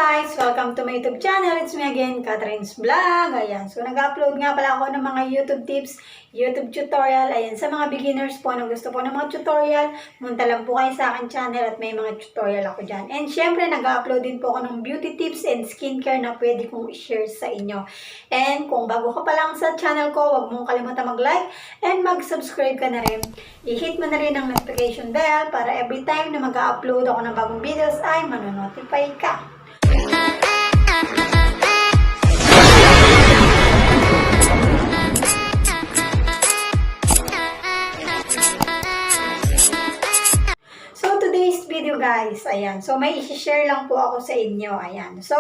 guys! Welcome to my YouTube channel. It's me again, Catherine's Vlog. Ayan. So, nag-upload nga pala ako ng mga YouTube tips, YouTube tutorial. Ayan. Sa mga beginners po na gusto po ng mga tutorial, munta lang po kayo sa akin channel at may mga tutorial ako dyan. And syempre, nag-upload din po ako ng beauty tips and skincare na pwede kong i-share sa inyo. And kung bago ka pa lang sa channel ko, huwag mong kalimutan mag-like and mag-subscribe ka na rin. I-hit mo na rin ang notification bell para every time na mag-upload ako ng bagong videos ay manonotify ka. So, today's video guys, ayan. So, may i-share lang po ako sa inyo, ayan. So,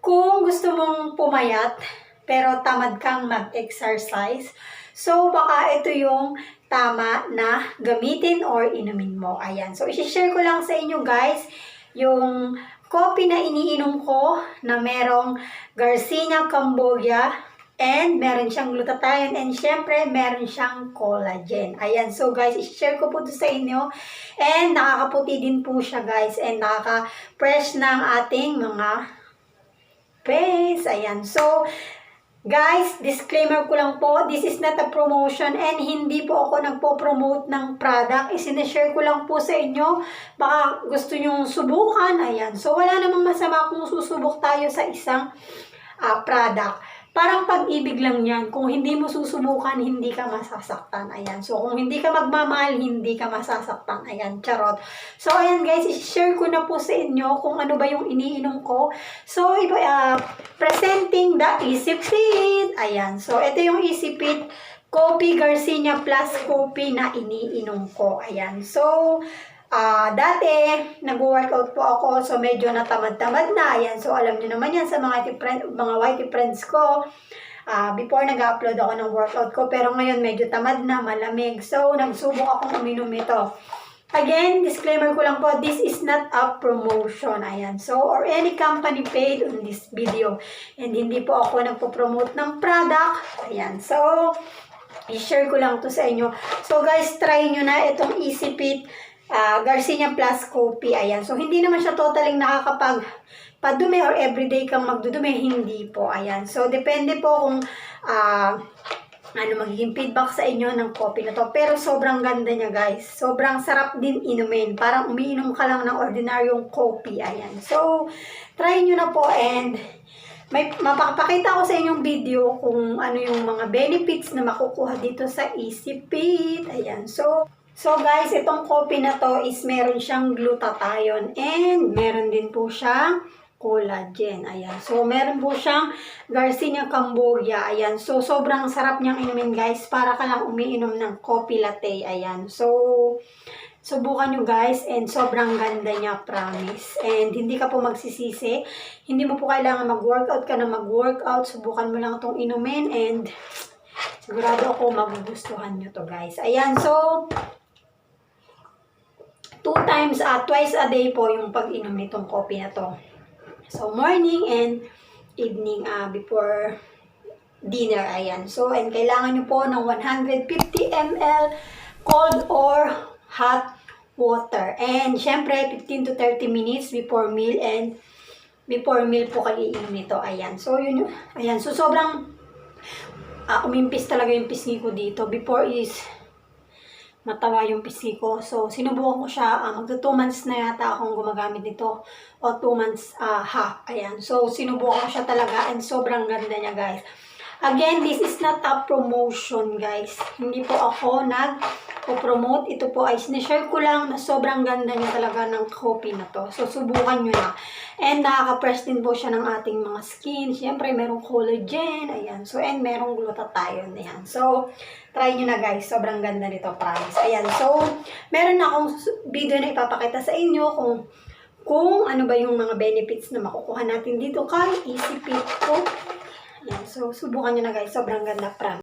kung gusto mong pumayat, pero tamad kang mag-exercise, so, baka ito yung tama na gamitin or inumin mo, ayan. So, i-share ko lang sa inyo guys, yung coffee na iniinom ko na merong Garcinia Cambogia and meron siyang glutathione and syempre meron siyang collagen. Ayan, so guys, i-share ko po ito sa inyo and nakakaputi din po siya guys and nakaka-fresh ng ating mga face. Ayan, so guys, disclaimer ko lang po, this is not a promotion and hindi po ako nagpo-promote ng product. Isineshare ko lang po sa inyo. Baka gusto nyong subukan. Ayan. So, wala namang masama kung susubok tayo sa isang product. Parang pag-ibig lang yan. Kung hindi mo susubukan, hindi ka masasaktan. Ayan. So, kung hindi ka magmamahal, hindi ka masasaktan. Ayan. Charot. So, ayan guys, i-share ko na po sa inyo kung ano ba yung iniinom ko. So, presenting the Easy Fit. Ayan. So, ito yung Easy Fit Coffee Garcinia Plus Coffee na iniinom ko. Ayan. So, dati, nag-workout po ako, so medyo natamad-tamad na. Ayan, so alam niyo naman yan sa mga whitey friends ko. Before nag-upload ako ng workout ko, pero ngayon medyo tamad na, malamig. So, nagsubok akong uminom ito. Again, disclaimer ko lang po, this is not a promotion. Ayan, so, or any company paid on this video. And hindi po ako nagpo-promote ng product. Ayan, so, i-share ko lang to sa inyo. So, guys, try nyo na itong Easy Fit Garcinia Plus Coffee. Ayan. So, hindi naman siya totaling nakakapag-padumi or everyday kang magdudumi. Hindi po. Ayan. So, depende po kung magiging feedback sa inyo ng coffee na to. Pero, sobrang ganda niya, guys. Sobrang sarap din inumin. Parang umiinom ka lang ng ordinaryong coffee. Ayan. So, try nyo na po and mapapakita ko sa inyong video kung ano yung mga benefits na makukuha dito sa Easy Fit. Ayan. So guys, itong coffee na to is meron siyang glutathione and meron din po siyang collagen. Ayan. So meron po siyang Garcinia Cambogia. Ayan. So sobrang sarap niyang inumin guys. Para ka lang umiinom ng coffee latte. Ayan. So subukan nyo guys and sobrang ganda niya, promise. And hindi ka po magsisisi. Hindi mo po kailangan mag-workout ka na mag-workout. Subukan mo lang itong inumin and sigurado ako magugustuhan nyo to guys. Ayan. So twice a day po yung pag-inom nitong coffee na to. So, morning and evening before dinner. Ayan. So, and kailangan nyo po ng 150 ml cold or hot water. And, syempre, 15 to 30 minutes before meal and before meal po kayo iinom nito. Ayan. So, yun. Ayan. So, sobrang umimpis talaga yung pisngi ko dito. Before is matawa yung pisngi ko. So, sinubukan ko siya. Magto 2 months na yata akong gumagamit nito. O 2 months half. Ayan. So, sinubukan ko siya talaga. And sobrang ganda niya, guys. Again, this is not a promotion, guys. Hindi po ako nag-promote. Ito po ay sinishare ko lang na sobrang ganda niya talaga ng coffee na to. So, subukan nyo na. And nakaka-press din po siya ng ating mga skin. Siyempre, merong collagen. Ayan. So, and merong glutathione. Ayan. So, try nyo na guys. Sobrang ganda nito, promise. Ayan. So, meron na akong video na ipapakita sa inyo kung ano ba yung mga benefits na makukuha natin dito kay Easy Fit ko. Ayan. So, subukan nyo na guys. Sobrang ganda, promise.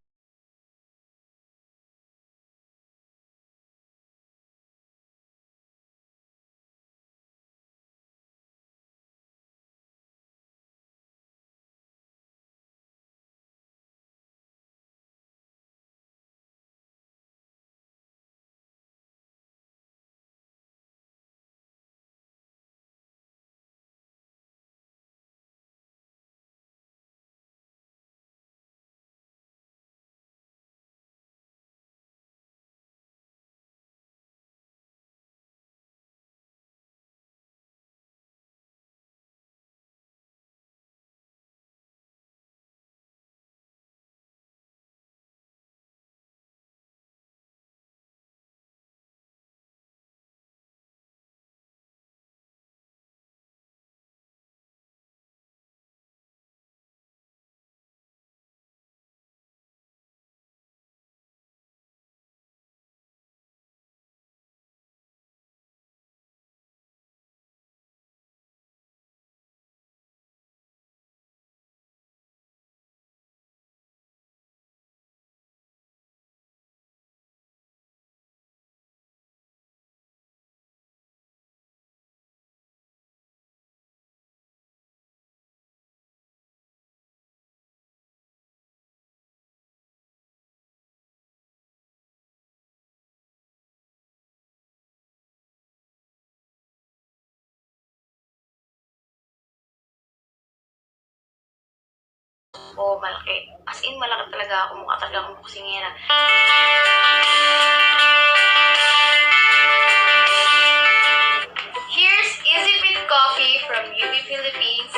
ko, malaki. As in, malaki talaga ako. Mukha talaga akong boksingera. Here's Easy Fit Coffee from UP Philippines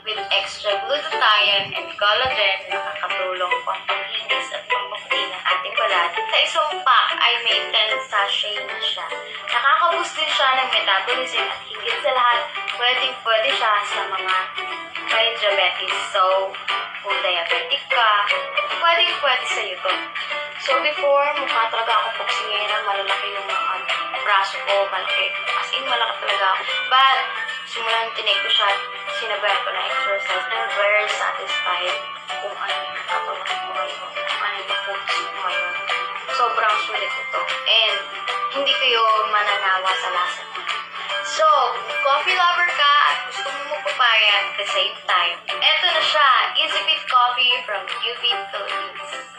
with extra glutathione and collagen na nakakatulong pang panglinis at pamputi ng ating balat. Sa isang pack ay may 10 sachet na siya. Nakaka-boost din siya ng metabolism at higit sa lahat, pwede siya sa mga may diabetes. So, kung diabetic ka, pwede sa'yo to. So, before, mukha talaga akong boksingera, malalaki yung mga braso ko, malaki. As in, malaki talaga ako. But, simulan tinake ko siya, sinabayan ko na exercise. I'm very satisfied kung ano yung katawan ko ngayon, kung ano yung foods ko ngayon. Sobrang sulit ito. And, hindi kayo mananawa sa lasa niya. So, kung coffee lover ka at gusto mo magpapayat at the same time, eto na siya, Easy Fit Coffee from UP Philippines.